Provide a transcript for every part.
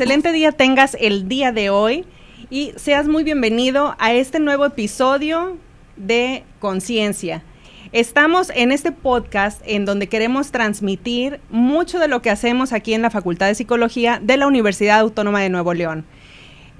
excelente día tengas el día de hoy y seas muy bienvenido a este nuevo episodio de Conciencia. Estamos en este podcast en donde queremos transmitir mucho de lo que hacemos aquí en la Facultad de Psicología de la Universidad Autónoma de Nuevo León.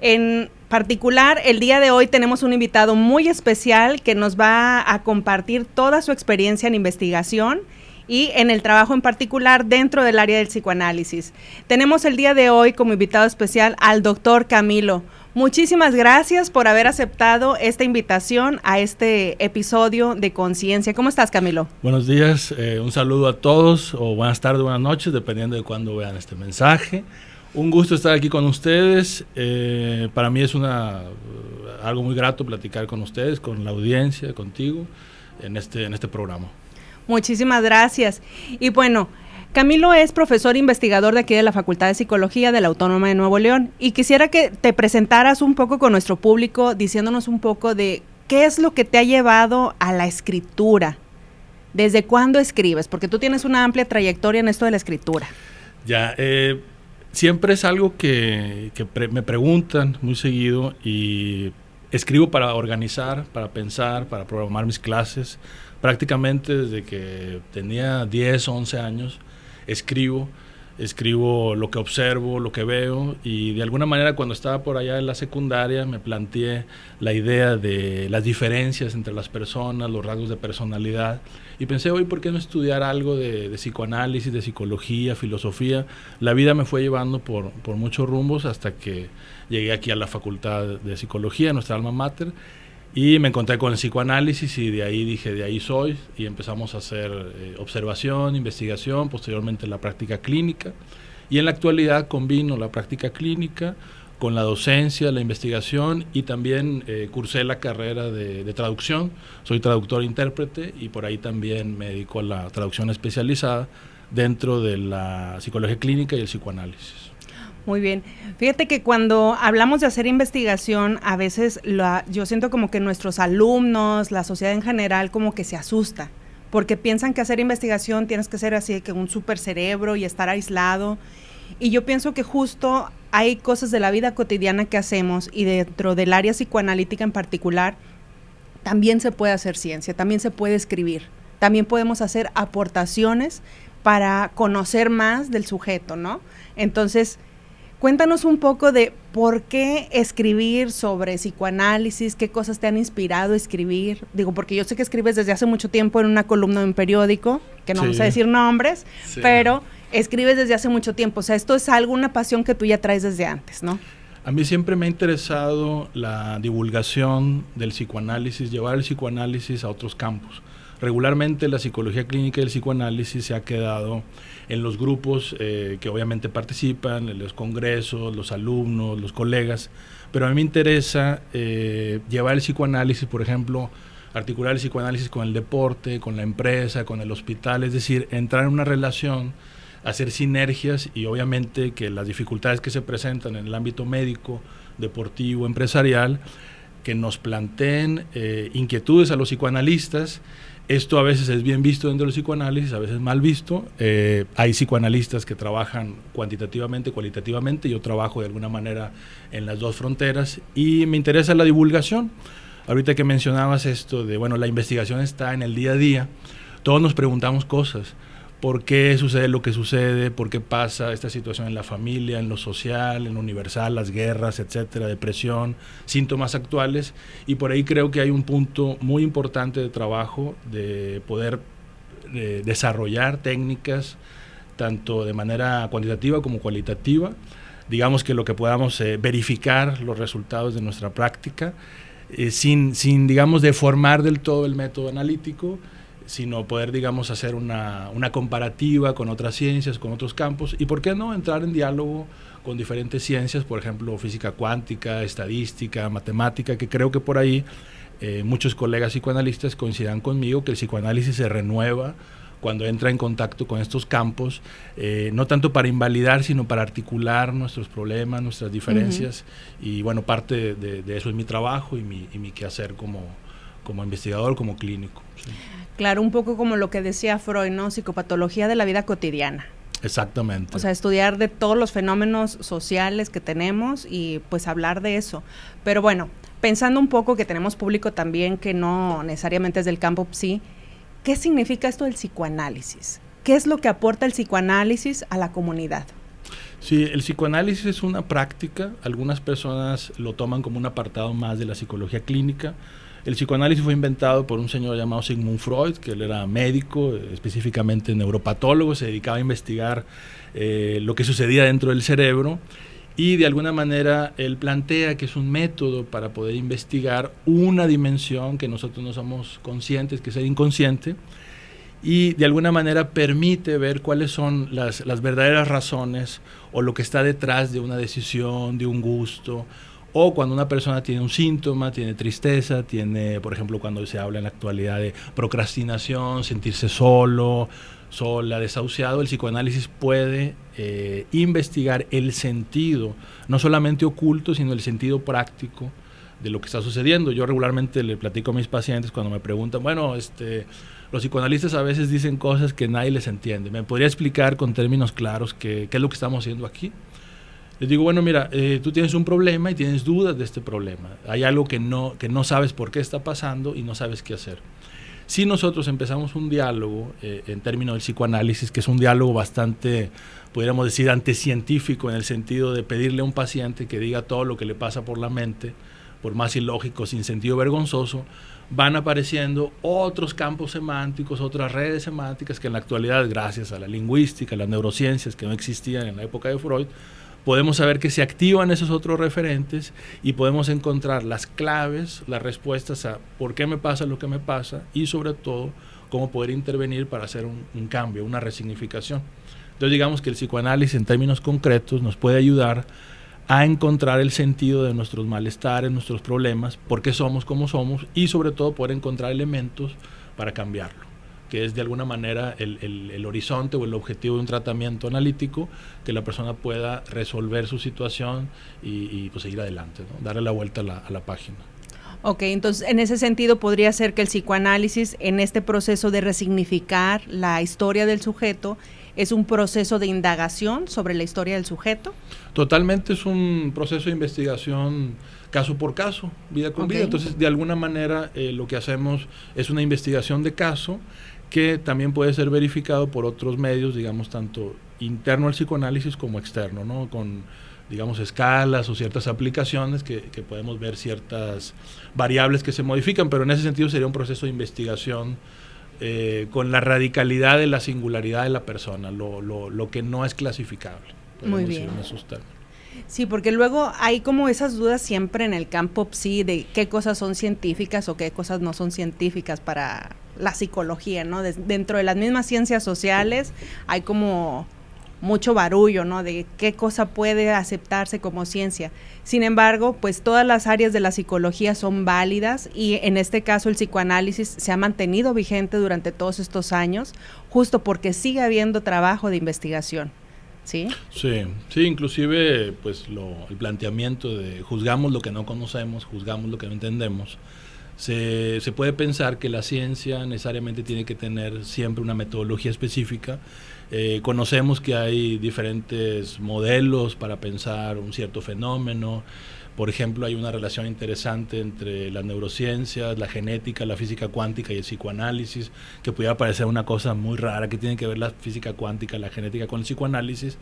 En particular, el día de hoy tenemos un invitado muy especial que nos va a compartir toda su experiencia en investigación y en el trabajo en particular dentro del área del psicoanálisis. Tenemos el día de hoy como invitado especial al doctor Camilo. Muchísimas gracias por haber aceptado esta invitación a este episodio de Conciencia. ¿Cómo estás, Camilo? Buenos días, un saludo a todos, o buenas tardes, buenas noches, dependiendo de cuándo vean este mensaje. Un gusto estar aquí con ustedes. Para mí es algo muy grato platicar con ustedes, con la audiencia, contigo, en este programa. Muchísimas gracias. Y bueno, Camilo es profesor investigador de aquí de la Facultad de Psicología de la Autónoma de Nuevo León y quisiera que te presentaras un poco con nuestro público, diciéndonos un poco de qué es lo que te ha llevado a la escritura. ¿Desde cuándo escribes? Porque tú tienes una amplia trayectoria en esto de la escritura. Ya, siempre es algo que me preguntan muy seguido y escribo para organizar, para pensar, para programar mis clases. Prácticamente desde que tenía 10, 11 años, escribo lo que observo, lo que veo, y de alguna manera cuando estaba por allá en la secundaria me planteé la idea de las diferencias entre las personas, los rasgos de personalidad, y pensé, hoy, ¿por qué no estudiar algo de psicoanálisis, de psicología, filosofía? La vida me fue llevando por muchos rumbos hasta que llegué aquí a la Facultad de Psicología, nuestra alma mater, y me encontré con el psicoanálisis y de ahí dije, de ahí soy, y empezamos a hacer observación, investigación, posteriormente la práctica clínica, y en la actualidad combino la práctica clínica con la docencia, la investigación, y también cursé la carrera de traducción. Soy traductor-intérprete y por ahí también me dedico a la traducción especializada dentro de la psicología clínica y el psicoanálisis. Muy bien. Fíjate que cuando hablamos de hacer investigación, a veces yo siento como que nuestros alumnos, la sociedad en general, como que se asusta, porque piensan que hacer investigación tienes que ser así, que un super cerebro y estar aislado. Y yo pienso que justo hay cosas de la vida cotidiana que hacemos y dentro del área psicoanalítica en particular, también se puede hacer ciencia, también se puede escribir, también podemos hacer aportaciones para conocer más del sujeto, ¿no? Entonces, cuéntanos un poco de por qué escribir sobre psicoanálisis, qué cosas te han inspirado a escribir. Digo, porque yo sé que escribes desde hace mucho tiempo en una columna de un periódico, que no vamos a decir nombres, pero escribes desde hace mucho tiempo. O sea, esto es una pasión que tú ya traes desde antes, ¿no? A mí siempre me ha interesado la divulgación del psicoanálisis, llevar el psicoanálisis a otros campos. Regularmente la psicología clínica y el psicoanálisis se ha quedado en los grupos que obviamente participan, en los congresos, los alumnos, los colegas, pero a mí me interesa llevar el psicoanálisis, por ejemplo, articular el psicoanálisis con el deporte, con la empresa, con el hospital, es decir, entrar en una relación, hacer sinergias y obviamente que las dificultades que se presentan en el ámbito médico, deportivo, empresarial, que nos planteen inquietudes a los psicoanalistas. Esto a veces es bien visto dentro del psicoanálisis, a veces mal visto. Hay psicoanalistas que trabajan cuantitativamente, cualitativamente. Yo trabajo de alguna manera en las dos fronteras y me interesa la divulgación. Ahorita que mencionabas esto de, bueno, la investigación está en el día a día. Todos nos preguntamos cosas. ¿Por qué sucede lo que sucede? ¿Por qué pasa esta situación en la familia, en lo social, en lo universal, las guerras, etcétera, depresión, síntomas actuales? Y por ahí creo que hay un punto muy importante de trabajo de poder desarrollar técnicas tanto de manera cuantitativa como cualitativa. Digamos que lo que podamos verificar los resultados de nuestra práctica sin, digamos, deformar del todo el método analítico, sino poder, digamos, hacer una comparativa con otras ciencias, con otros campos, y por qué no entrar en diálogo con diferentes ciencias, por ejemplo, física cuántica, estadística, matemática, que creo que por ahí muchos colegas psicoanalistas coincidan conmigo que el psicoanálisis se renueva cuando entra en contacto con estos campos, no tanto para invalidar, sino para articular nuestros problemas, nuestras diferencias, y bueno, parte de eso es mi trabajo y mi quehacer como investigador, como clínico. Sí. Claro, un poco como lo que decía Freud, ¿no? Psicopatología de la vida cotidiana. Exactamente. O sea, estudiar de todos los fenómenos sociales que tenemos y pues hablar de eso. Pero bueno, pensando un poco que tenemos público también que no necesariamente es del campo psi, ¿qué significa esto del psicoanálisis? ¿Qué es lo que aporta el psicoanálisis a la comunidad? Sí, el psicoanálisis es una práctica, algunas personas lo toman como un apartado más de la psicología clínica. El psicoanálisis fue inventado por un señor llamado Sigmund Freud, que él era médico, específicamente neuropatólogo, se dedicaba a investigar lo que sucedía dentro del cerebro, y de alguna manera él plantea que es un método para poder investigar una dimensión que nosotros no somos conscientes, que es el inconsciente, y de alguna manera permite ver cuáles son las verdaderas razones o lo que está detrás de una decisión, de un gusto, o cuando una persona tiene un síntoma, tiene tristeza, tiene, por ejemplo, cuando se habla en la actualidad de procrastinación, sentirse solo, sola, desahuciado, el psicoanálisis puede investigar el sentido, no solamente oculto, sino el sentido práctico de lo que está sucediendo. Yo regularmente le platico a mis pacientes cuando me preguntan, bueno, los psicoanalistas a veces dicen cosas que nadie les entiende. ¿Me podría explicar con términos claros qué es lo que estamos haciendo aquí? Les digo, bueno, mira, tú tienes un problema y tienes dudas de este problema. Hay algo que no sabes por qué está pasando y no sabes qué hacer. Si nosotros empezamos un diálogo, en términos del psicoanálisis, que es un diálogo bastante, pudiéramos decir, anticientífico, en el sentido de pedirle a un paciente que diga todo lo que le pasa por la mente, por más ilógico, sin sentido vergonzoso, van apareciendo otros campos semánticos, otras redes semánticas que en la actualidad, gracias a la lingüística, a las neurociencias que no existían en la época de Freud, podemos saber que se activan esos otros referentes y podemos encontrar las claves, las respuestas a por qué me pasa lo que me pasa y sobre todo cómo poder intervenir para hacer un cambio, una resignificación. Entonces digamos que el psicoanálisis en términos concretos nos puede ayudar a encontrar el sentido de nuestros malestares, nuestros problemas, por qué somos como somos y sobre todo poder encontrar elementos para cambiarlo, que es de alguna manera el horizonte o el objetivo de un tratamiento analítico, que la persona pueda resolver su situación y pues seguir adelante, ¿no? Darle la vuelta a la página. Ok, entonces en ese sentido podría ser que el psicoanálisis en este proceso de resignificar la historia del sujeto es un proceso de indagación sobre la historia del sujeto. Totalmente, es un proceso de investigación caso por caso, vida con vida. Entonces de alguna manera lo que hacemos es una investigación de caso que también puede ser verificado por otros medios, digamos, tanto interno al psicoanálisis como externo, ¿no? Con, digamos, escalas o ciertas aplicaciones que podemos ver ciertas variables que se modifican, pero en ese sentido sería un proceso de investigación con la radicalidad de la singularidad de la persona, lo que no es clasificable. Muy bien. Sí, porque luego hay como esas dudas siempre en el campo psi de qué cosas son científicas o qué cosas no son científicas para la psicología, ¿no? Dentro de las mismas ciencias sociales hay como mucho barullo, ¿no? De qué cosa puede aceptarse como ciencia. Sin embargo, pues todas las áreas de la psicología son válidas y en este caso el psicoanálisis se ha mantenido vigente durante todos estos años, justo porque sigue habiendo trabajo de investigación. ¿Sí? Sí, inclusive pues el planteamiento de juzgamos lo que no conocemos, juzgamos lo que no entendemos. Se puede pensar que la ciencia necesariamente tiene que tener siempre una metodología específica. Conocemos que hay diferentes modelos para pensar un cierto fenómeno. Por ejemplo, hay una relación interesante entre las neurociencias, la genética, la física cuántica y el psicoanálisis, que pudiera parecer una cosa muy rara, que tiene que ver la física cuántica, la genética con el psicoanálisis,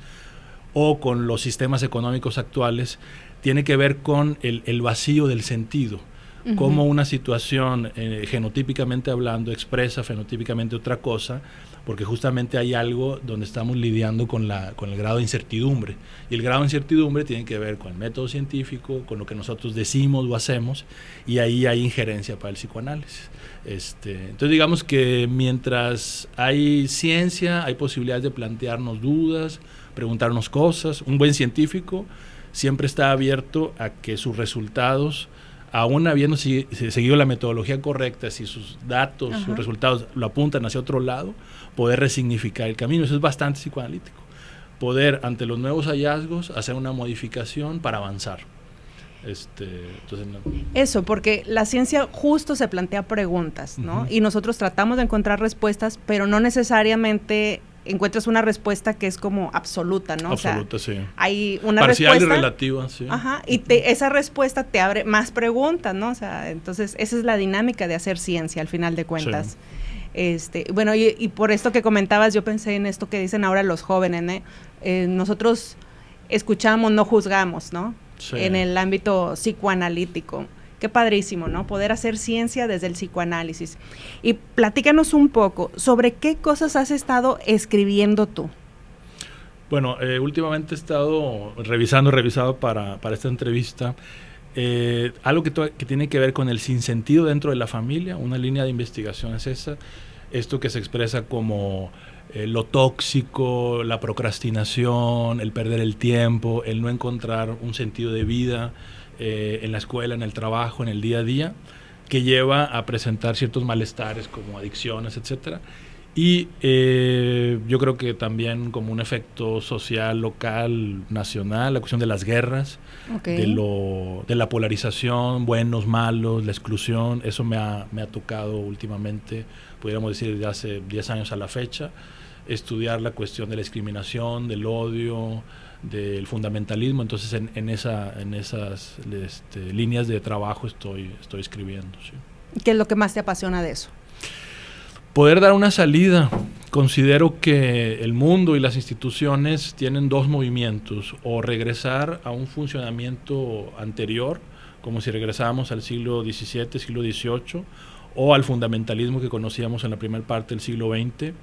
o con los sistemas económicos actuales, tiene que ver con el vacío del sentido. Uh-huh. Cómo una situación genotípicamente hablando expresa fenotípicamente otra cosa, porque justamente hay algo donde estamos lidiando con el grado de incertidumbre, y el grado de incertidumbre tiene que ver con el método científico, con lo que nosotros decimos o hacemos, y ahí hay injerencia para el psicoanálisis. Entonces digamos que mientras hay ciencia, hay posibilidades de plantearnos dudas, preguntarnos cosas. Un buen científico siempre está abierto a que sus resultados, aún habiendo seguido la metodología correcta, si sus datos, sus resultados lo apuntan hacia otro lado, poder resignificar el camino. Eso es bastante psicoanalítico. Poder, ante los nuevos hallazgos, hacer una modificación para avanzar. Entonces, no. Eso, porque la ciencia justo se plantea preguntas, ¿no? Uh-huh. Y nosotros tratamos de encontrar respuestas, pero no necesariamente encuentras una respuesta que es como absoluta, ¿no? Absoluta, o sea, sí. Hay una parcial respuesta. Y relativa, sí. Ajá, y esa respuesta te abre más preguntas, ¿no? O sea, entonces esa es la dinámica de hacer ciencia al final de cuentas. Sí. Bueno, y por esto que comentabas, yo pensé en esto que dicen ahora los jóvenes, ¿eh? Nosotros escuchamos, no juzgamos, ¿no? Sí. En el ámbito psicoanalítico. Qué padrísimo, ¿no? Poder hacer ciencia desde el psicoanálisis. Y platícanos un poco, ¿sobre qué cosas has estado escribiendo tú? Bueno, últimamente he estado revisado para esta entrevista algo que tiene que ver con el sinsentido dentro de la familia. Una línea de investigación es esa. Esto que se expresa como lo tóxico, la procrastinación, el perder el tiempo, el no encontrar un sentido de vida en la escuela, en el trabajo, en el día a día, que lleva a presentar ciertos malestares como adicciones, etcétera. Y yo creo que también como un efecto social, local, nacional, la cuestión de las guerras, de la polarización, buenos, malos, la exclusión, eso me ha tocado últimamente, pudiéramos decir desde hace 10 años a la fecha, estudiar la cuestión de la discriminación, del odio, del fundamentalismo. Entonces en esas líneas de trabajo estoy escribiendo. Sí. ¿Qué es lo que más te apasiona de eso? Poder dar una salida. Considero que el mundo y las instituciones tienen dos movimientos: o regresar a un funcionamiento anterior, como si regresáramos al siglo XVII, siglo XVIII, o al fundamentalismo que conocíamos en la primera parte del siglo XX,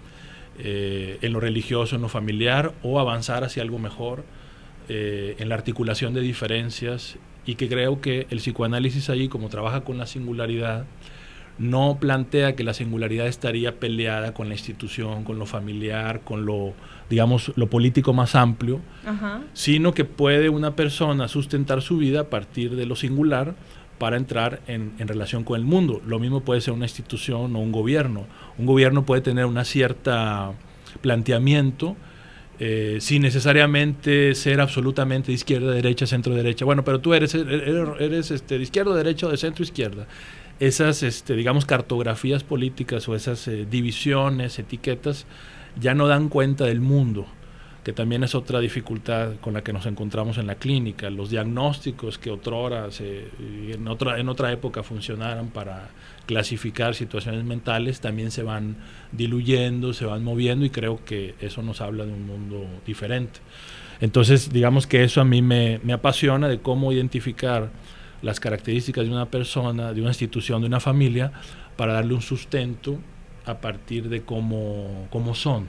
en lo religioso, en lo familiar, o avanzar hacia algo mejor, en la articulación de diferencias, y que creo que el psicoanálisis ahí, como trabaja con la singularidad, no plantea que la singularidad estaría peleada con la institución, con lo familiar, con lo, digamos, lo político más amplio, sino que puede una persona sustentar su vida a partir de lo singular para entrar en relación con el mundo. Lo mismo puede ser una institución o un gobierno. Un gobierno puede tener una cierta planteamiento sin necesariamente ser absolutamente de izquierda, derecha, centro, derecha. Bueno, pero tú eres de izquierda, derecha o de centro, izquierda. Esas, digamos, cartografías políticas o esas divisiones, etiquetas, ya no dan cuenta del mundo, que también es otra dificultad con la que nos encontramos en la clínica. Los diagnósticos que otrora, en otra época funcionaron para clasificar situaciones mentales, también se van diluyendo, se van moviendo, y creo que eso nos habla de un mundo diferente. Entonces, digamos que eso a mí me apasiona, de cómo identificar las características de una persona, de una institución, de una familia, para darle un sustento a partir de cómo son.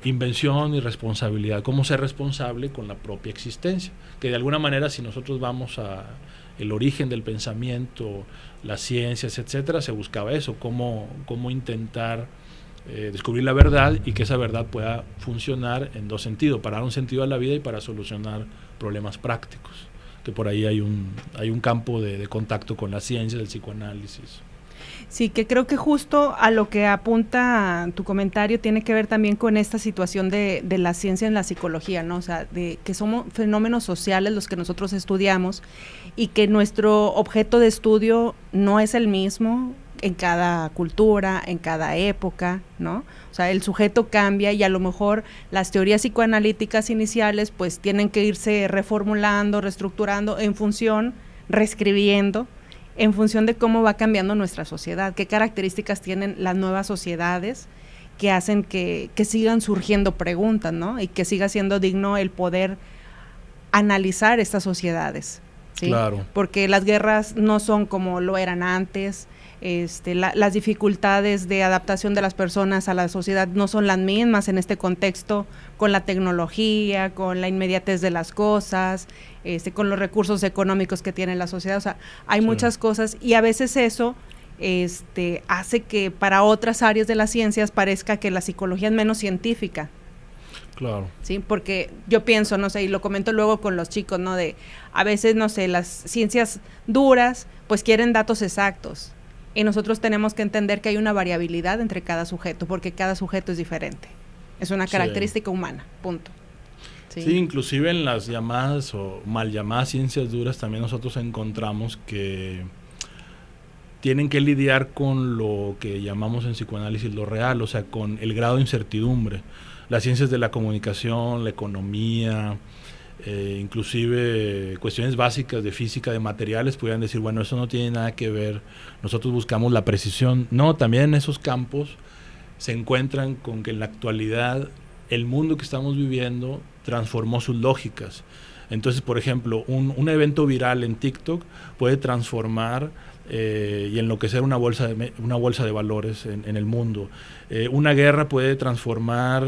Invención y responsabilidad, cómo ser responsable con la propia existencia, que de alguna manera, si nosotros vamos a el origen del pensamiento, las ciencias, etcétera, se buscaba eso, cómo intentar descubrir la verdad, y que esa verdad pueda funcionar en dos sentidos: para dar un sentido a la vida y para solucionar problemas prácticos, que por ahí hay un campo de contacto con la ciencia del psicoanálisis. Sí, que creo que justo a lo que apunta tu comentario tiene que ver también con esta situación de la ciencia en la psicología, ¿no? O sea, de que somos fenómenos sociales los que nosotros estudiamos, y que nuestro objeto de estudio no es el mismo en cada cultura, en cada época, ¿no? O sea, el sujeto cambia, y a lo mejor las teorías psicoanalíticas iniciales pues tienen que irse reformulando, reestructurando reescribiendo, en función de cómo va cambiando nuestra sociedad, qué características tienen las nuevas sociedades que hacen que sigan surgiendo preguntas, ¿no? Y que siga siendo digno el poder analizar estas sociedades, ¿sí? Claro. Porque las guerras no son como lo eran antes, las dificultades de adaptación de las personas a la sociedad no son las mismas en este contexto, con la tecnología, con la inmediatez de las cosas, con los recursos económicos que tiene la sociedad. O sea, hay muchas cosas, y a veces eso hace que para otras áreas de las ciencias parezca que la psicología es menos científica. Claro. Sí, porque yo pienso, no sé, y lo comento luego con los chicos, ¿no? De a veces, no sé, las ciencias duras pues quieren datos exactos, y nosotros tenemos que entender que hay una variabilidad entre cada sujeto, porque cada sujeto es diferente. Es una característica humana, punto. Sí, inclusive en las llamadas o mal llamadas ciencias duras también nosotros encontramos que tienen que lidiar con lo que llamamos en psicoanálisis lo real, o sea, con el grado de incertidumbre. Las ciencias de la comunicación, la economía, inclusive cuestiones básicas de física, de materiales, pudieran decir, bueno, eso no tiene nada que ver, nosotros buscamos la precisión. No, también en esos campos se encuentran con que en la actualidad el mundo que estamos viviendo transformó sus lógicas. Entonces, por ejemplo, un evento viral en TikTok puede transformar y enloquecer una bolsa de valores en el mundo. Una guerra puede transformar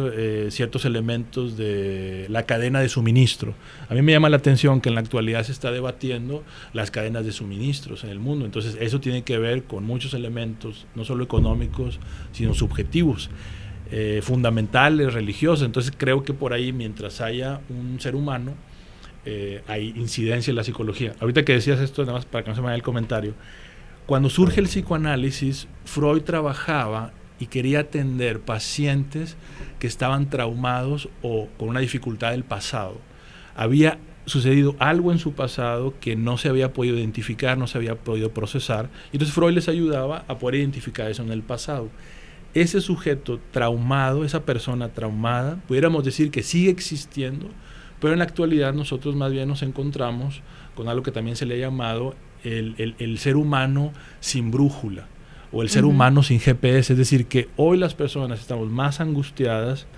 ciertos elementos de la cadena de suministro. A mí me llama la atención que en la actualidad se está debatiendo las cadenas de suministros en el mundo. Entonces, eso tiene que ver con muchos elementos, no solo económicos, sino subjetivos, fundamentales, religiosos. Entonces, creo que por ahí, mientras haya un ser humano, hay incidencia en la psicología. Ahorita que decías esto, nada más para que no se me vaya el comentario, cuando surge el psicoanálisis, Freud trabajaba y quería atender pacientes que estaban traumados o con una dificultad del pasado. Había sucedido algo en su pasado que no se había podido identificar, no se había podido procesar, y entonces Freud les ayudaba a poder identificar eso en el pasado. Ese sujeto traumado, esa persona traumada, pudiéramos decir que sigue existiendo, pero en la actualidad nosotros más bien nos encontramos con algo que también se le ha llamado el ser humano sin brújula o el ser humano sin GPS. Es decir, que hoy las personas estamos más angustiadas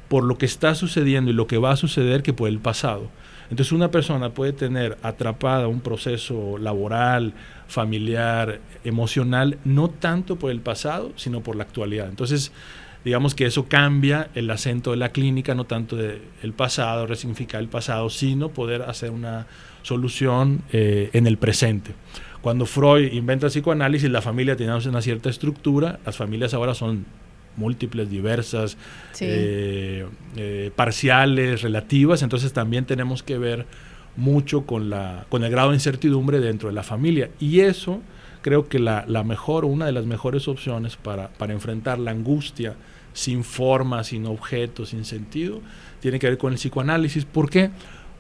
por lo que está sucediendo y lo que va a suceder que por el pasado. Entonces una persona puede tener atrapada un proceso laboral, familiar, emocional, no tanto por el pasado, sino por la actualidad. Entonces, digamos que eso cambia el acento de la clínica, no tanto del pasado, resignificar el pasado, sino poder hacer una solución en el presente. Cuando Freud inventa el psicoanálisis, la familia tenía una cierta estructura, las familias ahora son múltiples, diversas, sí, parciales, relativas, entonces también tenemos que ver mucho con el grado de incertidumbre dentro de la familia, y eso creo que la mejor, una de las mejores opciones para enfrentar la angustia sin forma, sin objeto, sin sentido, tiene que ver con el psicoanálisis. ¿Por qué?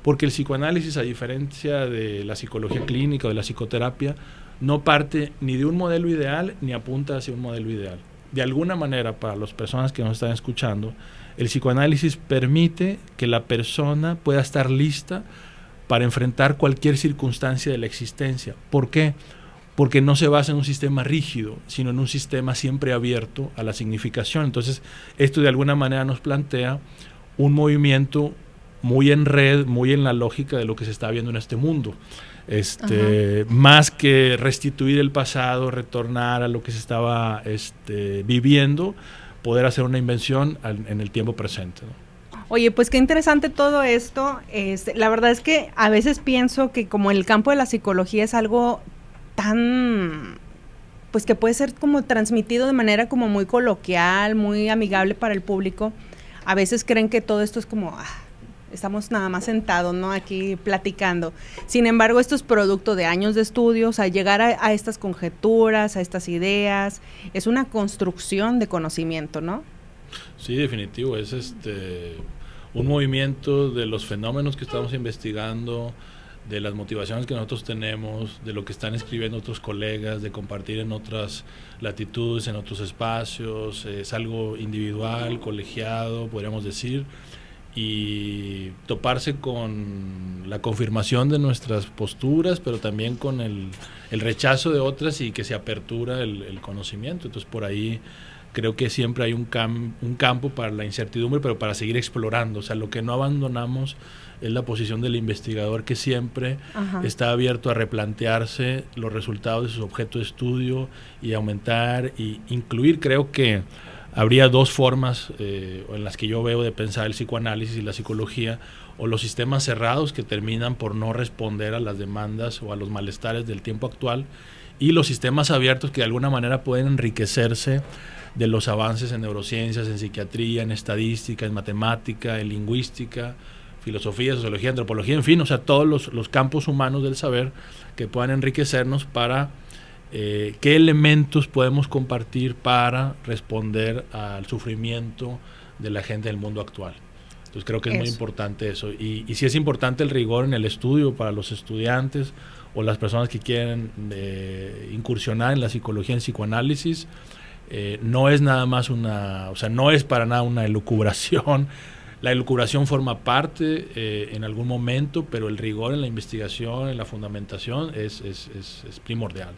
Porque el psicoanálisis, a diferencia de la psicología clínica o de la psicoterapia, no parte ni de un modelo ideal ni apunta hacia un modelo ideal. De alguna manera, para las personas que nos están escuchando, el psicoanálisis permite que la persona pueda estar lista para enfrentar cualquier circunstancia de la existencia. ¿Por qué? Porque no se basa en un sistema rígido, sino en un sistema siempre abierto a la significación. Entonces, esto de alguna manera nos plantea un movimiento muy en red, muy en la lógica de lo que se está viendo en este mundo. Más que restituir el pasado, retornar a lo que se estaba viviendo, poder hacer una invención en el tiempo presente, ¿no? Oye, pues qué interesante todo esto. La verdad es que a veces pienso que como el campo de la psicología es algo tan, pues que puede ser como transmitido de manera como muy coloquial, muy amigable para el público, a veces creen que todo esto es como, estamos nada más sentados, ¿no? Aquí platicando. Sin embargo, esto es producto de años de estudios, a llegar a estas conjeturas, a estas ideas, es una construcción de conocimiento, ¿no? Sí, definitivo, es un movimiento de los fenómenos que estamos investigando, de las motivaciones que nosotros tenemos, de lo que están escribiendo otros colegas, de compartir en otras latitudes, en otros espacios. Es algo individual, colegiado, podríamos decir, y toparse con la confirmación de nuestras posturas, pero también con el rechazo de otras, y que se apertura el conocimiento. Entonces, por ahí creo que siempre hay un campo para la incertidumbre, pero para seguir explorando. O sea, lo que no abandonamos es la posición del investigador, que siempre está abierto a replantearse los resultados de sus objetos de estudio y aumentar y incluir. Creo que habría dos formas en las que yo veo de pensar el psicoanálisis y la psicología: o los sistemas cerrados que terminan por no responder a las demandas o a los malestares del tiempo actual, y los sistemas abiertos que de alguna manera pueden enriquecerse de los avances en neurociencias, en psiquiatría, en estadística, en matemática, en lingüística, filosofía, sociología, antropología, en fin, o sea, todos los campos humanos del saber que puedan enriquecernos para qué elementos podemos compartir para responder al sufrimiento de la gente del mundo actual. Entonces creo que es muy importante eso, y sí es importante el rigor en el estudio para los estudiantes o las personas que quieren incursionar en la psicología, en psicoanálisis, no es nada más no es para nada una elucubración. La elucubración forma parte en algún momento, pero el rigor en la investigación, en la fundamentación es primordial.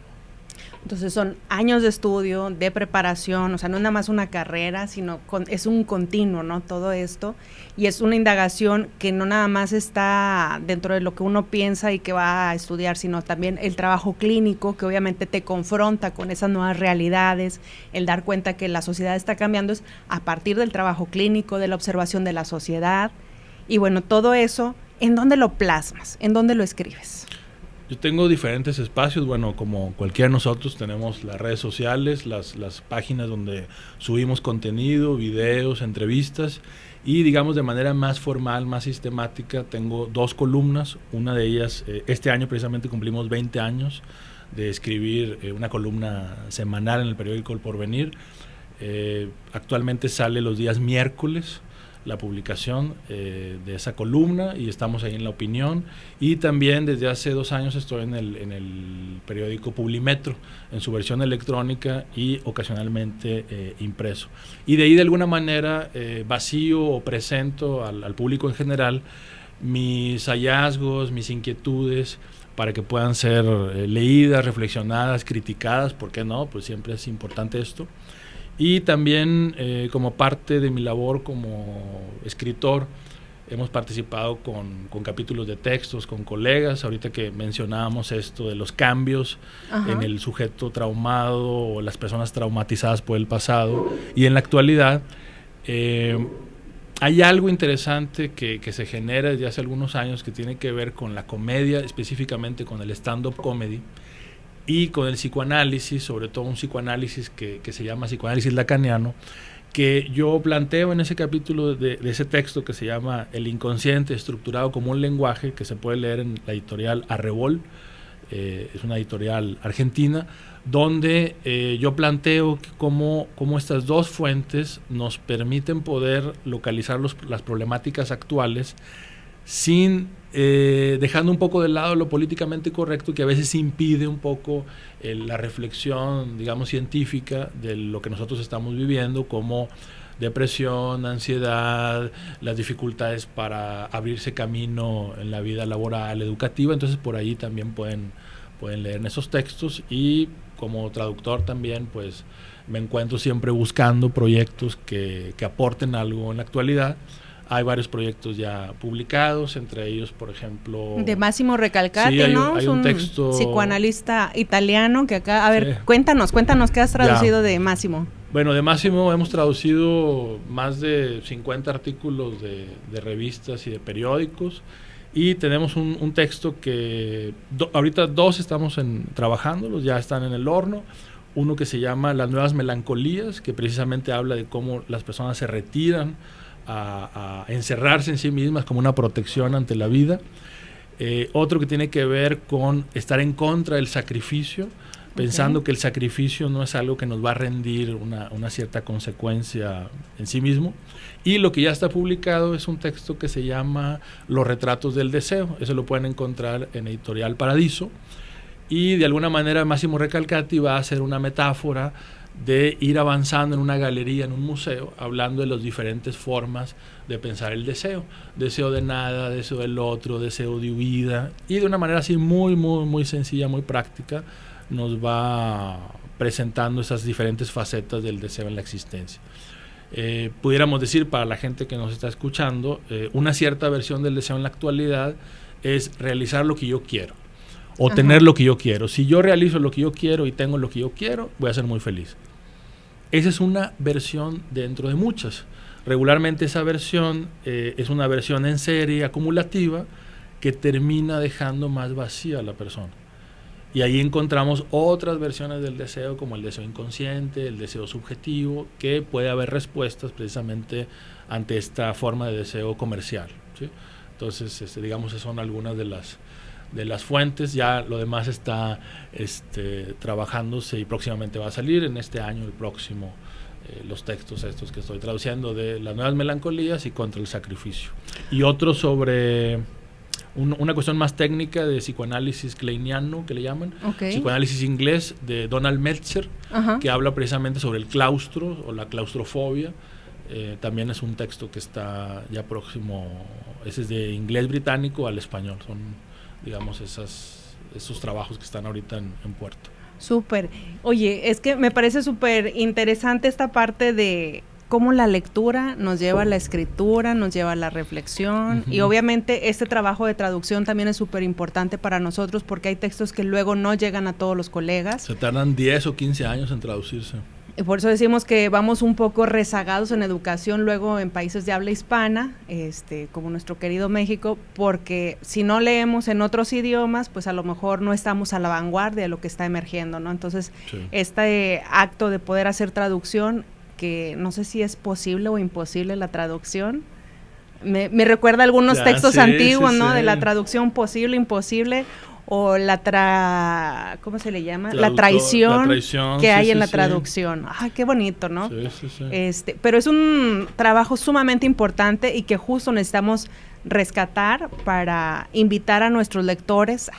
Entonces son años de estudio, de preparación, o sea, no es nada más una carrera, sino es un continuo, ¿no? Todo esto, y es una indagación que no nada más está dentro de lo que uno piensa y que va a estudiar, sino también el trabajo clínico, que obviamente te confronta con esas nuevas realidades, el dar cuenta que la sociedad está cambiando es a partir del trabajo clínico, de la observación de la sociedad, y bueno, todo eso, ¿en dónde lo plasmas? ¿En dónde lo escribes? Yo tengo diferentes espacios, bueno, como cualquiera de nosotros tenemos las redes sociales, las páginas donde subimos contenido, videos, entrevistas, y digamos de manera más formal, más sistemática, tengo 2 columnas. Una de ellas, este año precisamente cumplimos 20 años de escribir una columna semanal en el periódico El Porvenir. Actualmente sale los días miércoles la publicación de esa columna, y estamos ahí en La Opinión, y también desde hace 2 años estoy en el periódico Publimetro en su versión electrónica y ocasionalmente impreso, y de ahí de alguna manera vacío o presento al público en general mis hallazgos, mis inquietudes, para que puedan ser leídas, reflexionadas, criticadas, ¿por qué no? Pues siempre es importante esto. Y también como parte de mi labor como escritor, hemos participado con capítulos de textos, con colegas, ahorita que mencionábamos esto de los cambios en el sujeto traumado o las personas traumatizadas por el pasado. Y en la actualidad hay algo interesante que se genera desde hace algunos años que tiene que ver con la comedia, específicamente con el stand-up comedy, y con el psicoanálisis, sobre todo un psicoanálisis que se llama psicoanálisis lacaniano, que yo planteo en ese capítulo de ese texto que se llama El inconsciente estructurado como un lenguaje, que se puede leer en la editorial Arrebol, es una editorial argentina, donde yo planteo cómo estas 2 fuentes nos permiten poder localizar las problemáticas actuales sin dejando un poco de lado lo políticamente correcto, que a veces impide un poco la reflexión, digamos, científica de lo que nosotros estamos viviendo, como depresión, ansiedad, las dificultades para abrirse camino en la vida laboral, educativa. Entonces por ahí también pueden leer en esos textos, y como traductor también pues me encuentro siempre buscando proyectos que aporten algo en la actualidad. Hay varios proyectos ya publicados, entre ellos, por ejemplo... De Massimo Recalcati, sí, ¿no? Hay un texto... psicoanalista italiano que acá... A ver, cuéntanos, ¿qué has traducido de Massimo? Bueno, de Massimo hemos traducido más de 50 artículos de revistas y de periódicos, y tenemos un texto que... ahorita 2 estamos trabajándolos, ya están en el horno. Uno que se llama Las nuevas melancolías, que precisamente habla de cómo las personas se retiran a encerrarse en sí mismas como una protección ante la vida. Otro que tiene que ver con estar en contra del sacrificio, pensando que el sacrificio no es algo que nos va a rendir una cierta consecuencia en sí mismo. Y lo que ya está publicado es un texto que se llama Los retratos del deseo. Eso lo pueden encontrar en Editorial Paradiso, y de alguna manera Massimo Recalcati va a hacer una metáfora de ir avanzando en una galería, en un museo, hablando de las diferentes formas de pensar el deseo. Deseo de nada, deseo del otro, deseo de huida, y de una manera así muy, muy, muy sencilla, muy práctica, nos va presentando esas diferentes facetas del deseo en la existencia. Pudiéramos decir, para la gente que nos está escuchando, una cierta versión del deseo en la actualidad es realizar lo que yo quiero, o tener lo que yo quiero. Si yo realizo lo que yo quiero y tengo lo que yo quiero, voy a ser muy feliz. Esa es una versión dentro de muchas. Regularmente esa versión es una versión en serie, acumulativa, que termina dejando más vacía a la persona. Y ahí encontramos otras versiones del deseo, como el deseo inconsciente, el deseo subjetivo, que puede haber respuestas precisamente ante esta forma de deseo comercial, ¿sí? Entonces, digamos, esas son algunas de las fuentes. Ya lo demás está trabajándose y próximamente va a salir en este año, el próximo, los textos estos que estoy traduciendo de Las nuevas melancolías y Contra el sacrificio. Y otro sobre una cuestión más técnica de psicoanálisis kleiniano, que le llaman, psicoanálisis inglés de Donald Metzer, que habla precisamente sobre el claustro o la claustrofobia. También es un texto que está ya próximo, ese es de inglés británico al español, son, digamos, esos trabajos que están ahorita en puerto. Súper. Oye, es que me parece súper interesante esta parte de cómo la lectura nos lleva a la escritura, nos lleva a la reflexión, y obviamente este trabajo de traducción también es súper importante para nosotros porque hay textos que luego no llegan a todos los colegas. Se tardan 10 o 15 años en traducirse. Y por eso decimos que vamos un poco rezagados en educación luego en países de habla hispana, como nuestro querido México, porque si no leemos en otros idiomas, pues a lo mejor no estamos a la vanguardia de lo que está emergiendo, ¿no? Entonces, este acto de poder hacer traducción, que no sé si es posible o imposible la traducción, me recuerda algunos textos antiguos, ¿no? De la traducción posible, imposible, o ¿cómo se le llama? La traición que hay en la traducción. ¡Ay, qué bonito!, ¿no? Pero es un trabajo sumamente importante y que justo necesitamos rescatar para invitar a nuestros lectores,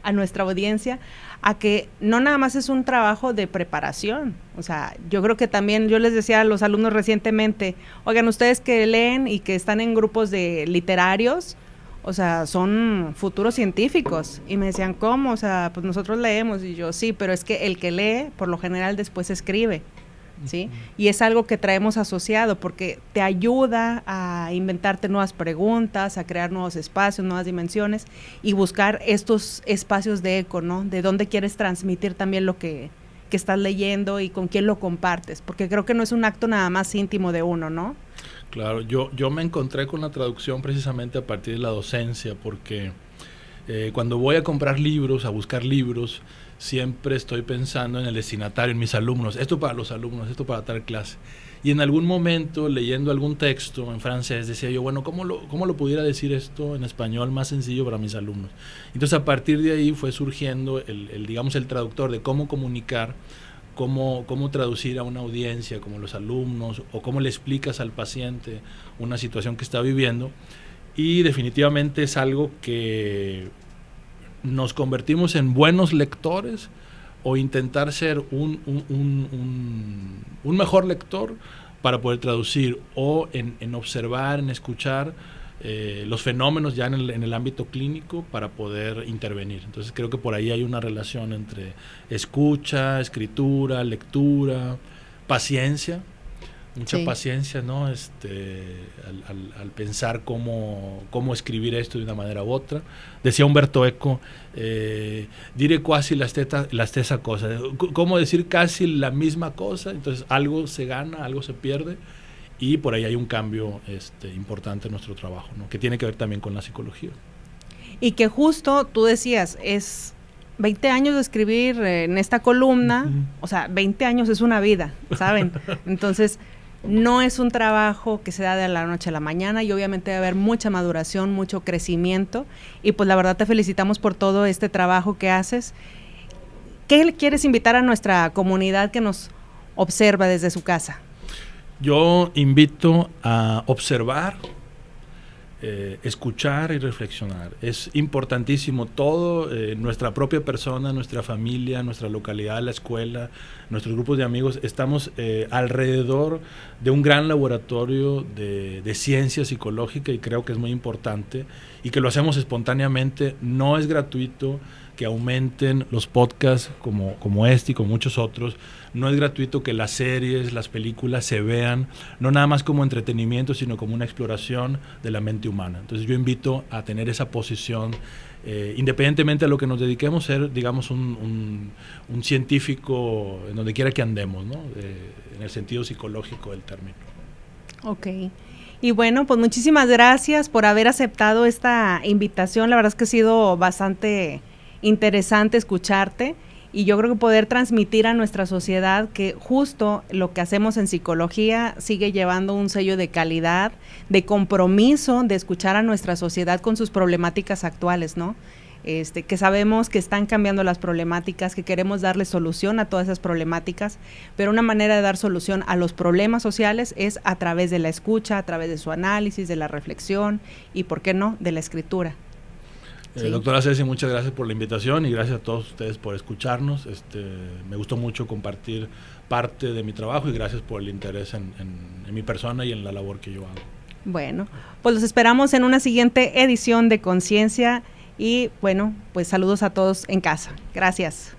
a nuestra audiencia, a que no nada más es un trabajo de preparación. O sea, yo creo que también, yo les decía a los alumnos recientemente, oigan, ustedes que leen y que están en grupos de literarios, o sea, son futuros científicos. Y me decían, ¿cómo? O sea, pues nosotros leemos. Y yo, sí, pero es que el que lee, por lo general, después escribe, ¿sí? Y es algo que traemos asociado, porque te ayuda a inventarte nuevas preguntas, a crear nuevos espacios, nuevas dimensiones, y buscar estos espacios de eco, ¿no? De dónde quieres transmitir también lo que estás leyendo y con quién lo compartes, porque creo que no es un acto nada más íntimo de uno, ¿no? Claro, yo me encontré con la traducción precisamente a partir de la docencia, porque cuando voy a comprar libros, a buscar libros, siempre estoy pensando en el destinatario, en mis alumnos, esto para los alumnos, esto para tal clase. Y en algún momento, leyendo algún texto en francés, decía yo, bueno, ¿cómo lo pudiera decir esto en español más sencillo para mis alumnos? Entonces, a partir de ahí fue surgiendo digamos, el traductor de cómo comunicar, cómo traducir a una audiencia como los alumnos, o cómo le explicas al paciente una situación que está viviendo. Y definitivamente es algo que nos convertimos en buenos lectores, o intentar ser un mejor lector para poder traducir, o en observar, en escuchar los fenómenos ya en el ámbito clínico para poder intervenir. Entonces creo que por ahí hay una relación entre escucha, escritura, lectura, paciencia, mucha paciencia, ¿no? Al pensar cómo escribir esto de una manera u otra. Decía Umberto Eco, diré casi la stessa cosa, cómo decir casi la misma cosa. Entonces algo se gana, algo se pierde, y por ahí hay un cambio importante en nuestro trabajo, ¿no? Que tiene que ver también con la psicología. Y que justo tú decías, es 20 años de escribir en esta columna, o sea, 20 años es una vida, ¿saben? Entonces, no es un trabajo que se da de la noche a la mañana, y obviamente debe haber mucha maduración, mucho crecimiento, y pues la verdad te felicitamos por todo este trabajo que haces. ¿Qué le quieres invitar a nuestra comunidad que nos observa desde su casa? Yo invito a observar, escuchar y reflexionar. Es importantísimo todo, nuestra propia persona, nuestra familia, nuestra localidad, la escuela, nuestros grupos de amigos. Estamos alrededor de un gran laboratorio de ciencia psicológica, y creo que es muy importante, y que lo hacemos espontáneamente. No es gratuito que aumenten los podcasts como este y como muchos otros. No es gratuito que las series, las películas se vean, no nada más como entretenimiento, sino como una exploración de la mente humana. Entonces yo invito a tener esa posición, independientemente de lo que nos dediquemos, ser, digamos, un científico en donde quiera que andemos, ¿no? En el sentido psicológico del término. Ok. Y bueno, pues muchísimas gracias por haber aceptado esta invitación. La verdad es que ha sido bastante interesante escucharte, y yo creo que poder transmitir a nuestra sociedad que justo lo que hacemos en psicología sigue llevando un sello de calidad, de compromiso, de escuchar a nuestra sociedad con sus problemáticas actuales, ¿no? Que sabemos que están cambiando las problemáticas, que queremos darle solución a todas esas problemáticas, pero una manera de dar solución a los problemas sociales es a través de la escucha, a través de su análisis, de la reflexión y, ¿por qué no?, de la escritura. Sí. Doctora Ceci, muchas gracias por la invitación y gracias a todos ustedes por escucharnos. Me gustó mucho compartir parte de mi trabajo y gracias por el interés en mi persona y en la labor que yo hago. Bueno, pues los esperamos en una siguiente edición de Conciencia y bueno, pues saludos a todos en casa. Gracias.